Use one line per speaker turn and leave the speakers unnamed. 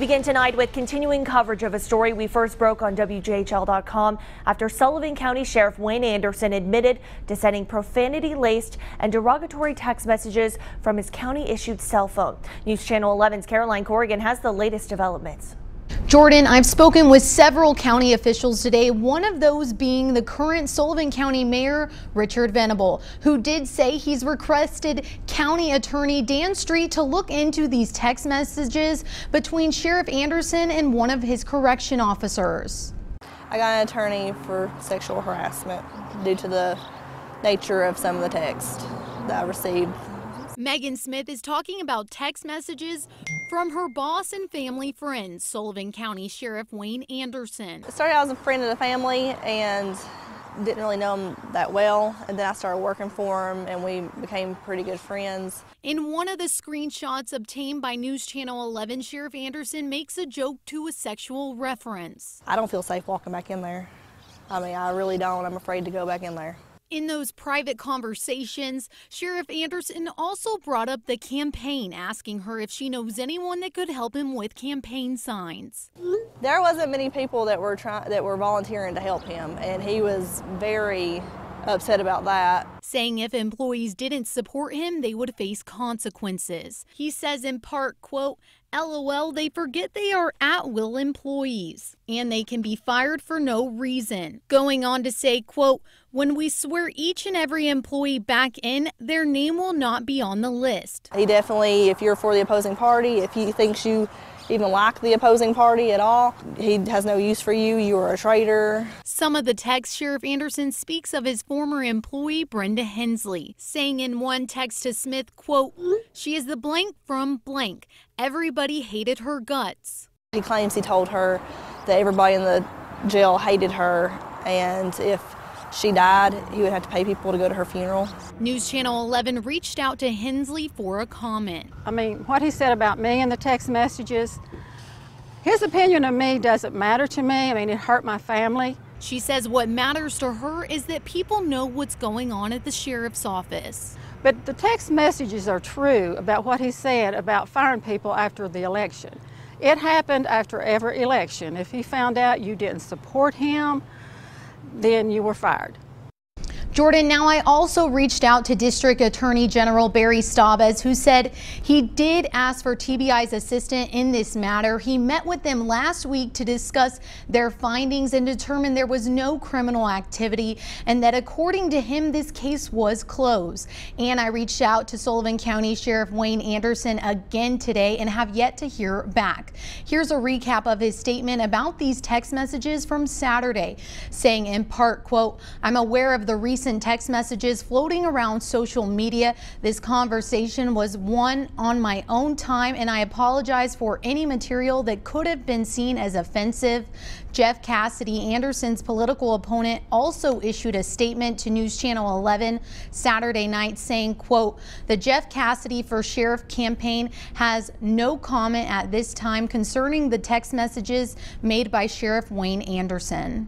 We begin tonight with continuing coverage of a story we first broke on WJHL.com after Sullivan County Sheriff Wayne Anderson admitted to sending profanity-laced and derogatory text messages from his county-issued cell phone. News Channel 11's Caroline Corrigan has the latest developments.
Jordan, I've spoken with several county officials today, one of those being the current Sullivan County Mayor, Richard Venable, who did say he's requested County Attorney Dan Street to look into these text messages between Sheriff Anderson and one of his correction officers.
I got an attorney for sexual harassment due to the nature of some of the text that I received.
Megan Smith is talking about text messages from her boss and family friends, Sullivan County Sheriff Wayne Anderson.
It started out as a friend of the family and didn't really know him that well, and then I started working for him and we became pretty good friends.
In one of the screenshots obtained by News Channel 11, Sheriff Anderson makes a joke to a sexual reference.
I don't feel safe walking back in there. I mean, I really don't. I'm afraid to go back in there.
In those private conversations, Sheriff Anderson also brought up the campaign, asking her if she knows anyone that could help him with campaign signs.
There wasn't many people that were volunteering to help him, and he was very upset about that,
saying if employees didn't support him, they would face consequences. He says in part, quote, LOL, they forget they are at-will employees and they can be fired for no reason. Going on to say, quote, when we swear each and every employee back in, their name will not be on the list.
He definitely, if you're for the opposing party, if he thinks you even like the opposing party at all, he has no use for you. You are a traitor.
Some of the text, Sheriff Anderson speaks of his former employee, Brenda Hensley, saying in one text to Smith, quote, she is the blank from blank. Everybody hated her guts. He
claims he told her that everybody in the jail hated her, and if she died, he would have to pay people to go to her funeral.
News Channel 11 reached out to Hensley for a comment.
I mean, what he said about me in the text messages, his opinion of me doesn't matter to me. I mean, it hurt my family.
She says what matters to her is that people know what's going on at the sheriff's office.
But the text messages are true about what he said about firing people after the election. It happened after every election. If he found out you didn't support him, then you were fired.
Jordan, now I also reached out to District Attorney General Barry Staubes, who said he did ask for TBI's assistance in this matter. He met with them last week to discuss their findings and determined there was no criminal activity and that according to him, this case was closed. And I reached out to Sullivan County Sheriff Wayne Anderson again today and have yet to hear back. Here's a recap of his statement about these text messages from Saturday, saying in part, quote, I'm aware of the recent text messages floating around social media. This conversation was one on my own time and I apologize for any material that could have been seen as offensive. Jeff Cassidy, Anderson's political opponent, also issued a statement to News Channel 11 Saturday night saying, quote, the Jeff Cassidy for Sheriff campaign has no comment at this time concerning the text messages made by Sheriff Wayne Anderson.